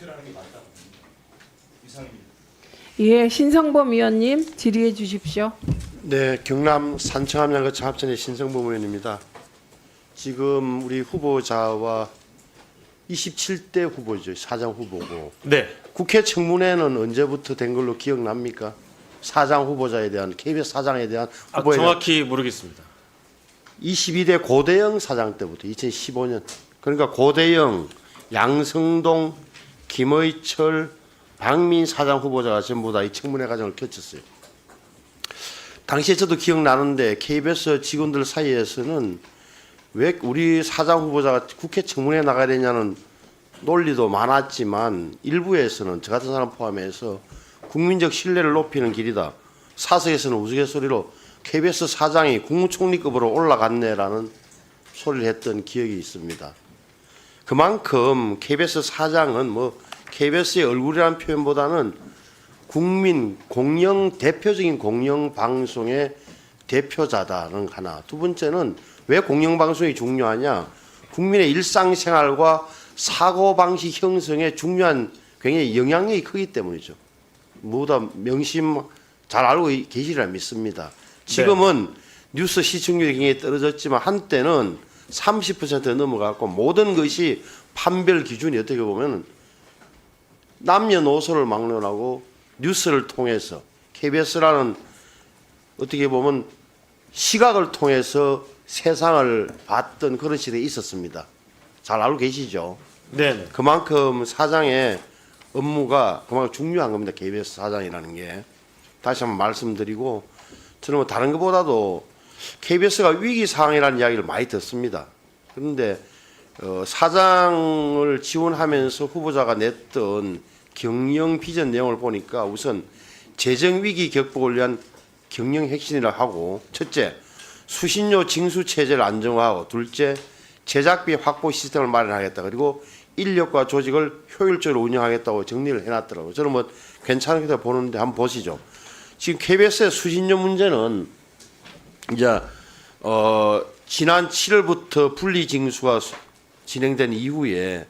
투표라는 게 맞다. 이상입니다. 예, 신성범 의원님 질의해 주십시오. 네, 경남 산청암양거차 합천의 신성범 의원입니다. 지금 우리 후보자와 27대 후보죠. 사장 후보고. 네. 국회 청문회는 언제부터 된 걸로 기억납니까? 사장 후보자에 대한 KBS 사장에 대한 후보에 대한 정확히 모르겠습니다. 22대 고대영 사장 때부터 2015년. 그러니까 고대영, 양성동, 김의철, 박민 사장 후보자가 전부 다 이 청문회 과정을 거쳤어요. 당시에 저도 기억나는데 KBS 직원들 사이에서는 왜 우리 사장 후보자가 국회 청문회에 나가야 되냐는 논리도 많았지만 일부에서는 저 같은 사람 포함해서 국민적 신뢰를 높이는 길이다. 사석에서는 우스갯소리로 KBS 사장이 국무총리급으로 올라갔네라는 소리를 했던 기억이 있습니다. 그만큼 KBS 사장은 뭐 KBS의 얼굴이라는 표현보다는 국민 대표적인 공영방송의 대표자다는 하나. 두 번째는 왜 공영방송이 중요하냐? 국민의 일상생활과 사고방식 형성에 중요한 굉장히 영향력이 크기 때문이죠. 모두 명심 잘 알고 계시리라 믿습니다. 지금은 뉴스 시청률이 굉장히 떨어졌지만 한때는 30%에 넘어갔고 모든 것이 판별 기준이 어떻게 보면 남녀노소를 막론하고 뉴스를 통해서 KBS라는 어떻게 보면 시각을 통해서 세상을 봤던 그런 시대에 있었습니다. 잘 알고 계시죠? 네. 그만큼 사장의 업무가 그만큼 중요한 겁니다. KBS 사장이라는 게. 다시 한번 말씀드리고 저는 뭐 다른 것보다도 KBS가 위기 상황이라는 이야기를 많이 듣습니다. 그런데 사장을 지원하면서 후보자가 냈던 경영 비전 내용을 보니까 우선 재정 위기 극복을 위한 경영 핵심이라 하고 첫째 수신료 징수 체제를 안정화하고 둘째 제작비 확보 시스템을 마련하겠다. 그리고 인력과 조직을 효율적으로 운영하겠다고 정리를 해놨더라고요. 저는 뭐 괜찮게 보는데 한번 보시죠. 지금 KBS의 수신료 문제는 이제 지난 7월부터 분리 징수가 진행된 이후에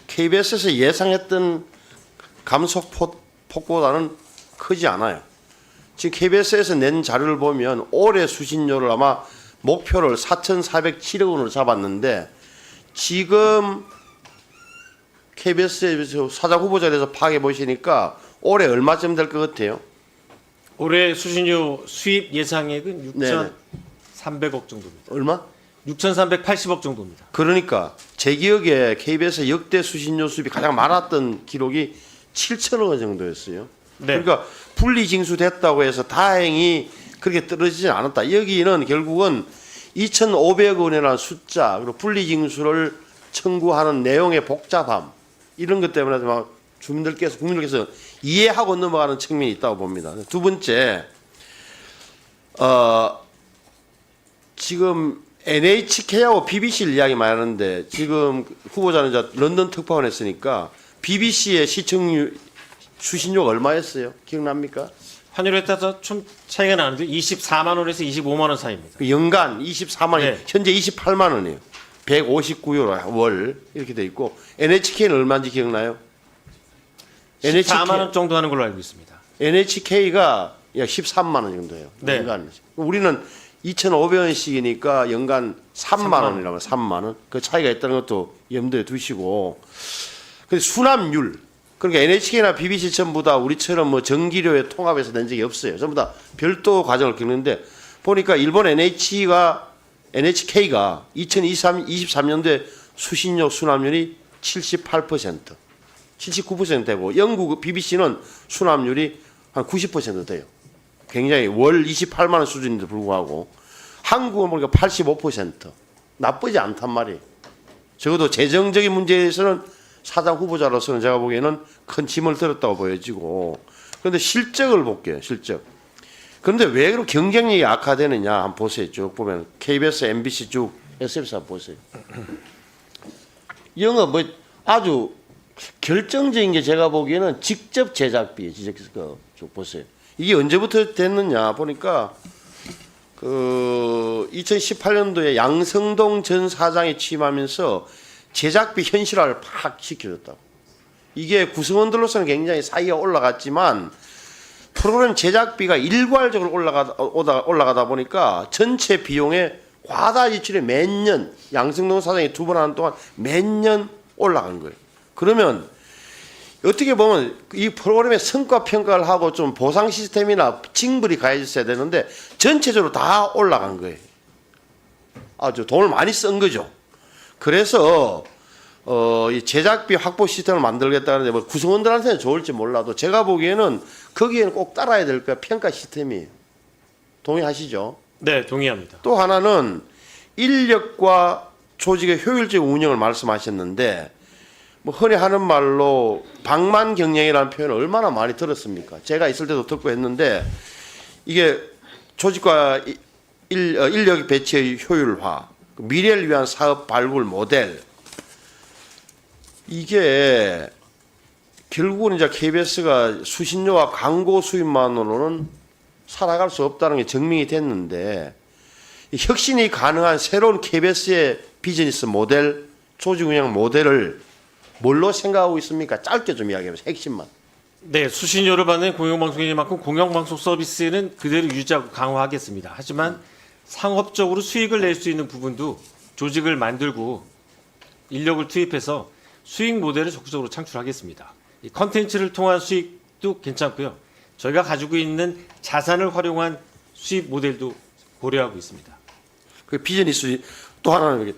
KBS에서 예상했던 감속 폭보다는 크지 않아요. 지금 KBS에서 낸 자료를 보면 올해 수신료를 아마 목표를 4,407억 원으로 잡았는데 지금 KBS에서 사장 후보자에 대해서 파악해 보시니까 올해 얼마쯤 될 것 같아요? 올해 수신료 수입 예상액은 6,300억 정도입니다. 얼마? 6,380억 정도입니다. 그러니까 제 기억에 KBS 역대 수신료 수입이 가장 많았던 기록이 7천억 원 정도였어요. 네. 그러니까 분리징수 됐다고 해서 다행히 그렇게 떨어지지 않았다. 여기는 결국은 2,500억 원이라는 숫자 그리고 분리징수를 청구하는 내용의 복잡함 이런 것 때문에 막 국민들께서 이해하고 넘어가는 측면이 있다고 봅니다. 두 번째, 지금 NHK하고 BBC를 이야기 많이 하는데 지금 후보자는 이제 런던 특파원 했으니까 BBC의 시청률 수신료가 얼마였어요? 기억납니까? 환율에 따라서 좀 차이가 나는데 24만 원에서 25만 원 사이입니다. 그 연간 24만 원, 네. 현재 28만 원이에요. 159유로 월 이렇게 돼 있고 NHK는 얼마인지 기억나요? 14만 원 정도 하는 걸로 알고 있습니다. NHK가 약 13만 원 정도예요. 네. 연간. 우리는 2,500원씩이니까 연간 3만 원이라고 3만 원. 그 차이가 있다는 것도 염두에 두시고. 근데 수납률. 그러니까 NHK나 BBC 전부 다 우리처럼 뭐 전기료에 통합해서 낸 적이 없어요. 전부 다 별도 과정을 겪는데 보니까 일본 NHK가 2023년도에 수신료 수납률이 78%, 79% 되고 영국 BBC는 수납률이 한 90% 돼요. 굉장히 월 28만 원 수준인데 불구하고 한국은 보니까 85%. 나쁘지 않단 말이에요. 적어도 재정적인 문제에서는 사장 후보자로서는 제가 보기에는 큰 짐을 들었다고 보여지고 그런데 실적을 볼게요. 실적. 그런데 왜 그렇게 경쟁력이 악화되느냐 한번 보세요. 쭉 보면 KBS, MBC 쭉 SBS 한번 보세요. 영업 뭐 아주 결정적인 게 제가 보기에는 직접 제작비 쭉 보세요. 이게 언제부터 됐느냐 보니까 그 2018년도에 양성동 전 사장이 취임하면서 제작비 현실화를 팍 시켜줬다고. 이게 구성원들로서는 굉장히 사이가 올라갔지만 프로그램 제작비가 일괄적으로 올라가다 보니까 전체 비용의 과다 지출이 매년 양승동 사장이 2번 하는 동안 매년 올라간 거예요. 그러면 어떻게 보면 이 프로그램의 성과 평가를 하고 좀 보상 시스템이나 징벌이 가해졌어야 되는데 전체적으로 다 올라간 거예요. 아주 돈을 많이 쓴 거죠. 그래서 이 제작비 확보 시스템을 만들겠다는데 뭐 구성원들한테는 좋을지 몰라도 제가 보기에는 거기에는 꼭 따라야 될 거야. 평가 시스템이. 동의하시죠? 네, 동의합니다. 또 하나는 인력과 조직의 효율적 운영을 말씀하셨는데 뭐 흔히 하는 말로 방만 경영이라는 표현을 얼마나 많이 들었습니까? 제가 있을 때도 듣고 했는데 이게 조직과 인력 배치의 효율화, 미래를 위한 사업 발굴 모델 이게 결국은 이제 KBS가 수신료와 광고 수입만으로는 살아갈 수 없다는 게 증명이 됐는데 혁신이 가능한 새로운 KBS의 비즈니스 모델, 조직 운영 모델을 뭘로 생각하고 있습니까? 짧게 좀 이야기해보세요. 핵심만. 네, 수신료를 받는 공영방송이니만큼 공영방송 서비스는 그대로 유지하고 강화하겠습니다. 하지만 상업적으로 수익을 낼 수 있는 부분도 조직을 만들고 인력을 투입해서 수익 모델을 적극적으로 창출하겠습니다. 이 컨텐츠를 통한 수익도 괜찮고요. 저희가 가지고 있는 자산을 활용한 수입 모델도 고려하고 있습니다. 그 비즈니스 또 하나는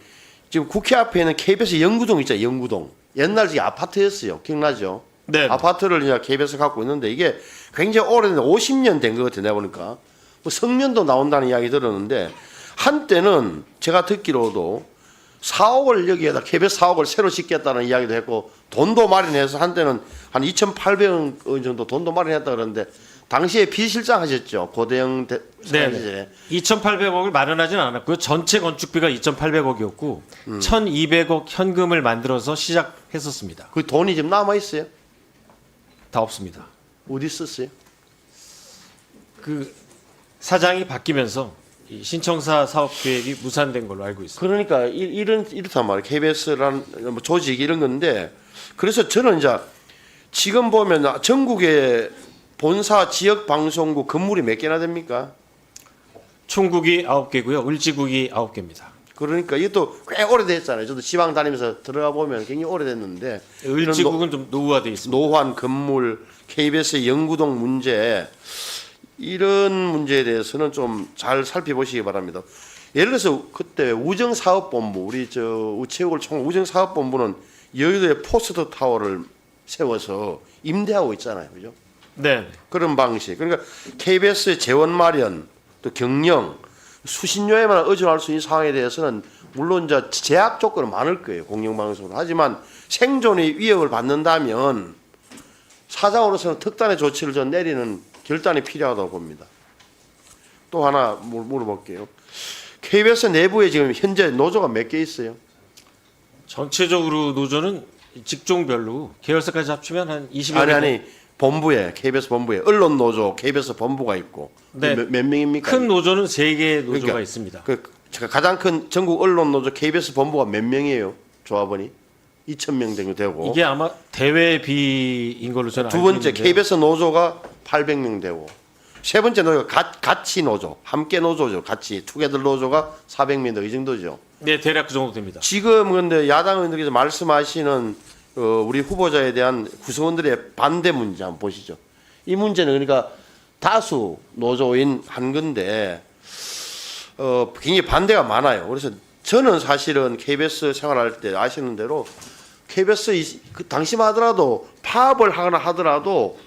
지금 국회 앞에는 KBS 영구동 있잖아요. 영구동. 옛날 이 아파트였어요. 기억나죠? 네. 아파트를 이제 KBS 갖고 있는데 이게 굉장히 오래된 50년 된 것 같아요. 내가 보니까. 뭐 성년도 나온다는 이야기 들었는데 한때는 제가 듣기로도 4억을 여기에다 KBS 4억을 새로 짓겠다는 이야기도 했고 돈도 마련해서 한때는 한 2,800억 원 정도 돈도 마련했다 그러는데 당시에 비실장 하셨죠. 고대영 네. 2,800억을 마련하지는 않았고요. 전체 건축비가 2,800억이었고 1,200억 현금을 만들어서 시작했었습니다. 그 돈이 지금 남아 있어요? 다 없습니다. 어디 썼어요? 그 사장이 바뀌면서 이 신청사 사업 계획이 무산된 걸로 알고 있습니다. 그러니까 이렇단 말이에요. KBS라는 뭐 조직 이런 건데 그래서 저는 이제 지금 보면 전국에 본사 지역 방송국 건물이 몇 개나 됩니까? 총국이 9개고요. 을지국이 9개입니다. 그러니까 이것도 꽤 오래됐잖아요. 저도 지방 다니면서 들어가 보면 굉장히 오래됐는데 을지국은 좀 노후화되어 있습니다. 노후한 건물, KBS의 영구동 문제 이런 문제에 대해서는 좀 잘 살펴보시기 바랍니다. 예를 들어서 그때 우정사업본부 우리 저 우체국을 총 우정사업본부는 여의도에 포스트 타워를 세워서 임대하고 있잖아요, 그죠? 네. 그런 방식. 그러니까 KBS의 재원 마련, 또 경영, 수신료에만 의존할 수 있는 상황에 대해서는 물론 이제 제약 조건은 많을 거예요, 공영방송으로. 하지만 생존의 위협을 받는다면 사장으로서는 특단의 조치를 좀 내리는 결단이 필요하다고 봅니다. 또 하나 물어볼게요. KBS 내부에 지금 현재 노조가 몇 개 있어요? 전체적으로 노조는 직종별로 계열사까지 합치면 한 20여 아니 본부에 KBS 본부에 언론 노조 KBS 본부가 있고 네. 몇 명입니까? 큰 노조는 3개 노조가 그러니까 있습니다. 그 가장 큰 전국 언론 노조 KBS 본부가 몇 명이에요? 조합원이 2,000명 정도 되고 이게 아마 대외비인 걸로 저는 두 알고 번째 있는데요. KBS 노조가 800명 되고 세 번째 노조가 같이 노조 함께 노조죠. 같이 투게더 노조가 400명 되고 이 정도죠. 네, 대략 그 정도 됩니다. 지금 근데 야당 의원들께서 말씀하시는 우리 후보자에 대한 구성원들의 반대 문제 한번 보시죠. 이 문제는 그러니까 다수 노조인 한 건데 굉장히 반대가 많아요. 그래서 저는 사실은 KBS 생활할 때 아시는 대로 KBS 당시하더라도 파업을 하거나 하더라도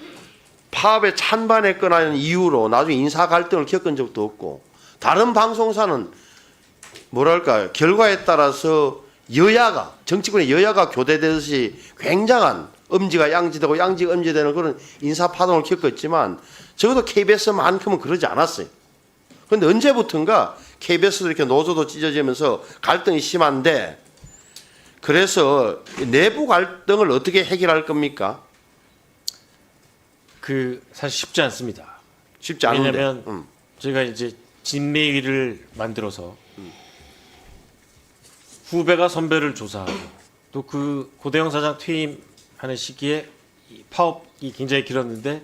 파업에 찬반했거나 하는 이유로 나중에 인사 갈등을 겪은 적도 없고 다른 방송사는 뭐랄까 결과에 따라서 여야가 정치권의 여야가 교대되듯이 굉장한 엄지가 양지되고 양지가 엄지되는 그런 인사 파동을 겪었지만 적어도 KBS만큼은 그러지 않았어요. 그런데 언제부턴가 KBS도 이렇게 노조도 찢어지면서 갈등이 심한데 그래서 내부 갈등을 어떻게 해결할 겁니까? 그 사실 쉽지 않습니다. 쉽지 않은데. 왜냐하면 저희가 이제 진매위를 만들어서 후배가 선배를 조사하고 또 그 고대영 사장 퇴임 하는 시기에 이 파업이 굉장히 길었는데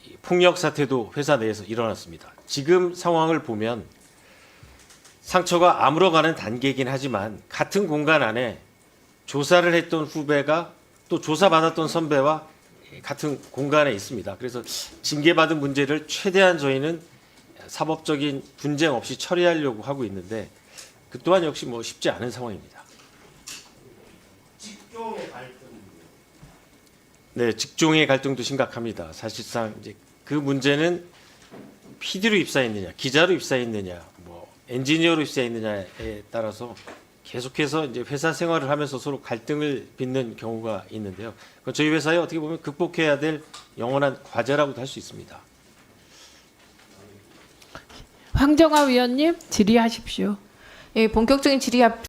이 폭력 사태도 회사 내에서 일어났습니다. 지금 상황을 보면 상처가 아물어가는 단계이긴 하지만 같은 공간 안에 조사를 했던 후배가 또 조사받았던 선배와 같은 공간에 있습니다. 그래서 징계받은 문제를 최대한 저희는 사법적인 분쟁 없이 처리하려고 하고 있는데 그 또한 역시 뭐 쉽지 않은 상황입니다. 네, 직종의 갈등도 심각합니다. 사실상 이제 그 문제는 PD로 입사했느냐, 기자로 입사했느냐, 뭐 엔지니어로 입사했느냐에 따라서 계속해서 이제 회사 생활을 하면서 서로 갈등을 빚는 경우가 있는데요. 그건 저희 회사에 어떻게 보면 극복해야 될 영원한 과제라고도 할 수 있습니다. 황정아 위원님 질의하십시오. 예, 본격적인 질의 앞